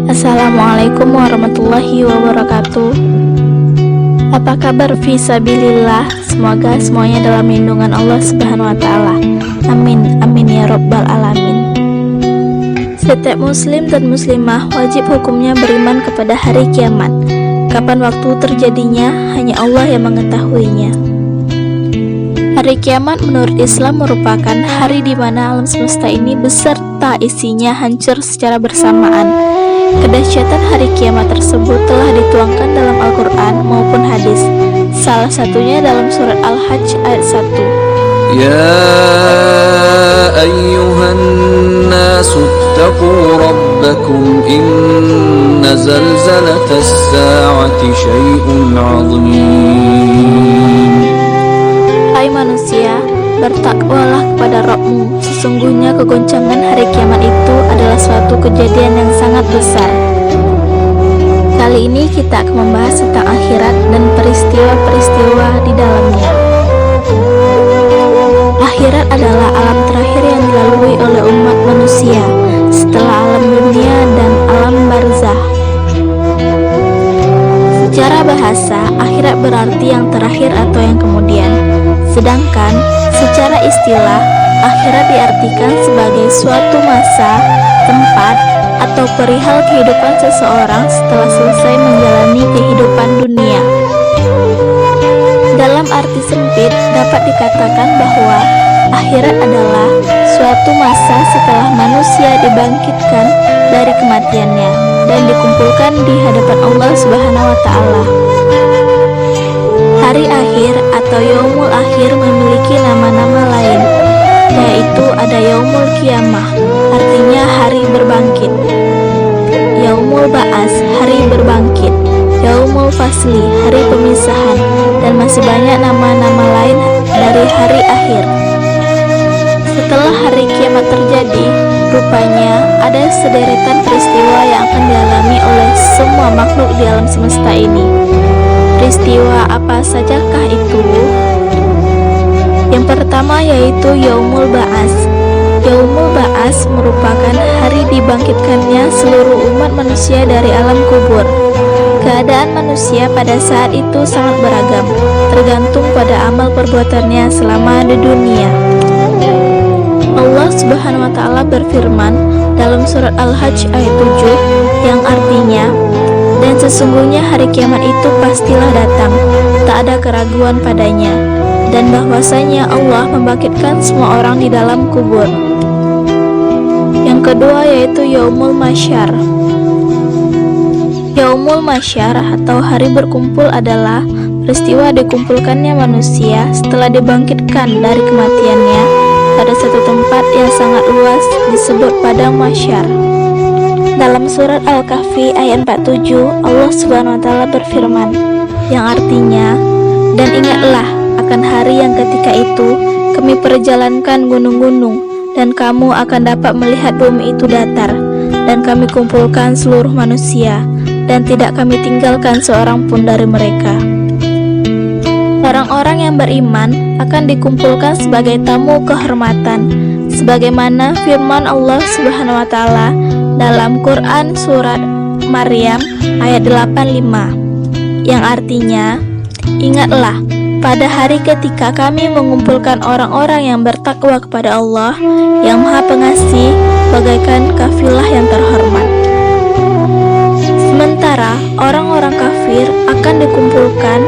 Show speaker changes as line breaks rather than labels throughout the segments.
Assalamualaikum warahmatullahi wabarakatuh. Apa kabar fisabilillah? Semoga semuanya dalam lindungan Allah Subhanahu wa taala. Amin, amin ya rabbal alamin. Setiap muslim dan muslimah wajib hukumnya beriman kepada hari kiamat. Kapan waktu terjadinya, hanya Allah yang mengetahuinya. Hari kiamat menurut Islam merupakan hari di mana alam semesta ini beserta isinya hancur secara bersamaan. Kedahsyatan hari kiamat tersebut telah dituangkan dalam Al-Quran maupun hadis. Salah satunya dalam surat Al-Hajj ayat 1.
Ya ayyuhan nasu ittaqu rabbakum inna zalzalatas sa'ati syai'un 'azim.
Hai manusia, bertakwalah kepada Rabb-Mu. Sesungguhnya kegoncangan hari kiamat itu adalah suatu kejadian yang sangat besar. Kali ini kita akan membahas tentang akhirat dan peristiwa-peristiwa di dalamnya. Akhirat adalah alam terakhir yang dilalui oleh umat manusia setelah alam dunia dan alam barzah. Secara bahasa, akhirat berarti yang terakhir atau yang kemudian. Sedangkan secara istilah, akhirat diartikan sebagai suatu masa, tempat, atau perihal kehidupan seseorang setelah selesai menjalani kehidupan dunia. Dalam arti sempit, dapat dikatakan bahwa akhirat adalah suatu masa setelah manusia dibangkitkan dari kematiannya dan dikumpulkan di hadapan Allah Subhanahu wa taala. Hari akhir atau yaumul akhir memiliki nama-nama lain, yaitu ada yaumul qiyamah, artinya hari berbangkit, yaumul ba'as, hari berbangkit, yaumul fasli, hari pemisahan, dan masih banyak nama-nama lain dari hari akhir. Setelah hari kiamat terjadi, rupanya ada sederetan peristiwa yang akan dialami oleh semua makhluk di alam semesta ini. Peristiwa apa sajakah itu? Yang pertama yaitu Yaumul Ba'as. Yaumul Ba'as merupakan hari dibangkitkannya seluruh umat manusia dari alam kubur. Keadaan manusia pada saat itu sangat beragam, tergantung pada amal perbuatannya selama di dunia. Allah Subhanahu wa taala berfirman dalam surat Al-Hajj ayat 7 yang artinya, dan sesungguhnya hari kiamat itu pastilah datang, tak ada keraguan padanya, dan bahwasanya Allah membangkitkan semua orang di dalam kubur. Yang kedua yaitu Yaumul Mahsyar. Yaumul Mahsyar atau hari berkumpul adalah peristiwa dikumpulkannya manusia setelah dibangkitkan dari kematiannya pada satu tempat yang sangat luas disebut padang mahsyar. Dalam surat Al-Kahfi ayat 47, Allah Subhanahu wa taala berfirman yang artinya, dan ingatlah akan hari yang ketika itu kami perjalankan gunung-gunung dan kamu akan dapat melihat bumi itu datar, dan kami kumpulkan seluruh manusia dan tidak kami tinggalkan seorang pun dari mereka. Orang-orang yang beriman akan dikumpulkan sebagai tamu kehormatan, sebagaimana firman Allah Subhanahu wa taala dalam Quran surat Maryam ayat 85 yang artinya, ingatlah pada hari ketika kami mengumpulkan orang-orang yang bertakwa kepada Allah yang Maha Pengasih bagaikan kafilah yang terhormat. Sementara orang-orang kafir akan dikumpulkan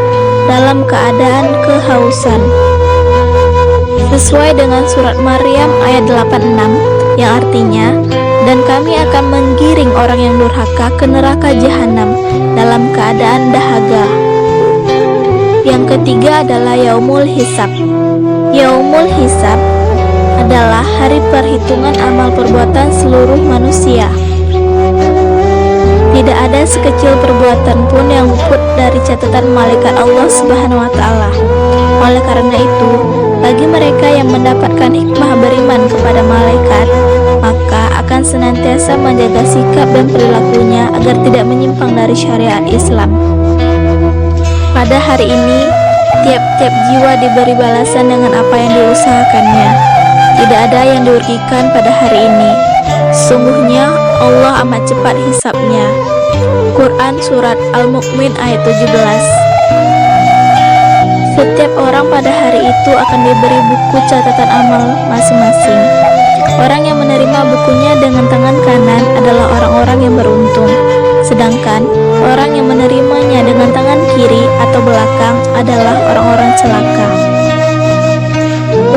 dalam keadaan kehausan, sesuai dengan surat Maryam ayat 86 yang artinya, dan kami akan menggiring orang yang durhaka ke neraka jahanam dalam keadaan dahaga. Yang ketiga adalah Yaumul Hisab. Yaumul Hisab adalah hari perhitungan amal perbuatan seluruh manusia. Tidak ada sekecil perbuatan pun yang luput dari catatan malaikat Allah Subhanahu wa taala. Oleh karena itu, bagi mereka yang mendapatkan hikmah beriman kepada malaikat, maka akan senantiasa menjaga sikap dan perilakunya agar tidak menyimpang dari syariat Islam. Pada hari ini, tiap-tiap jiwa diberi balasan dengan apa yang diusahakannya. Tidak ada yang dirugikan pada hari ini. Sungguhnya Allah amat cepat hisabnya. Quran Surat Al-Mu'min ayat 17. Setiap orang pada hari itu akan diberi buku catatan amal masing-masing. Orang yang menerima bukunya dengan tangan kanan adalah orang-orang yang beruntung, sedangkan orang yang menerimanya dengan tangan kiri atau belakang adalah orang-orang celaka.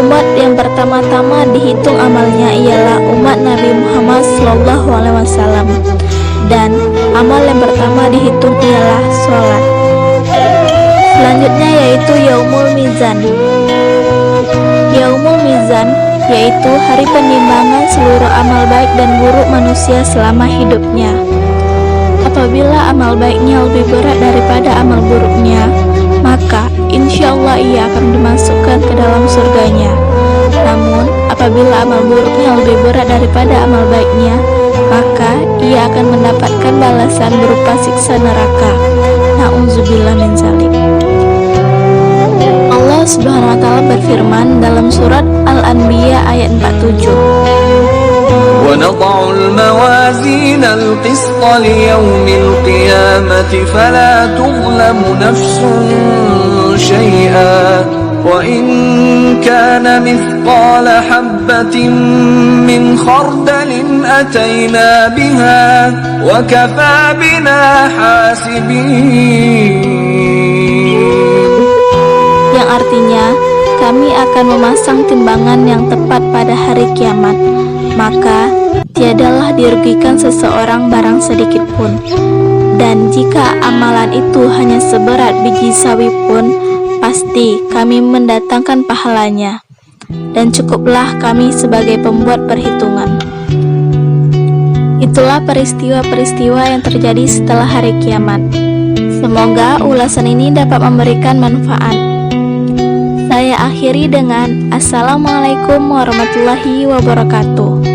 Umat yang pertama-tama dihitung amalnya ialah umat Nabi Muhammad SAW, dan amal yang pertama dihitung ialah sholat. Selanjutnya yaitu Yaumul Mizan. Yaumul Mizan yaitu hari penimbangan seluruh amal baik dan buruk manusia selama hidupnya. Apabila amal baiknya lebih berat daripada amal buruknya, maka insya Allah ia akan dimasukkan ke dalam surganya. Namun apabila amal buruknya lebih berat daripada amal baiknya, maka ia akan mendapatkan balasan berupa siksa neraka. Na'udzubillah min dzalik. Allah Subhanahu wa taala berfirman dalam surat Al-Anbiya ayat 47.
وَنَضَعُ الْمَوَازِينَ الْقِسْطَ لِيَوْمِ الْقِيَامَةِ فَلَا تُظْلَمُ نَفْسٌ شَيْئًا وَإِنْ كَانَ مِثْقَالَ حَبَّةٍ مِّنْ خَرْدَلٍ أَتَيْنَا بِهَا وَكَفَى بِنَا حَاسِبِينَ.
Yang artinya, kami akan memasang timbangan yang tepat pada hari kiamat, maka tiadalah dirugikan seseorang barang sedikit pun. Dan jika amalan itu hanya seberat biji sawi pun, pasti kami mendatangkan pahalanya, dan cukuplah kami sebagai pembuat perhitungan. Itulah peristiwa-peristiwa yang terjadi setelah hari kiamat. Semoga ulasan ini dapat memberikan manfaat. Saya akhiri dengan Assalamualaikum warahmatullahi wabarakatuh.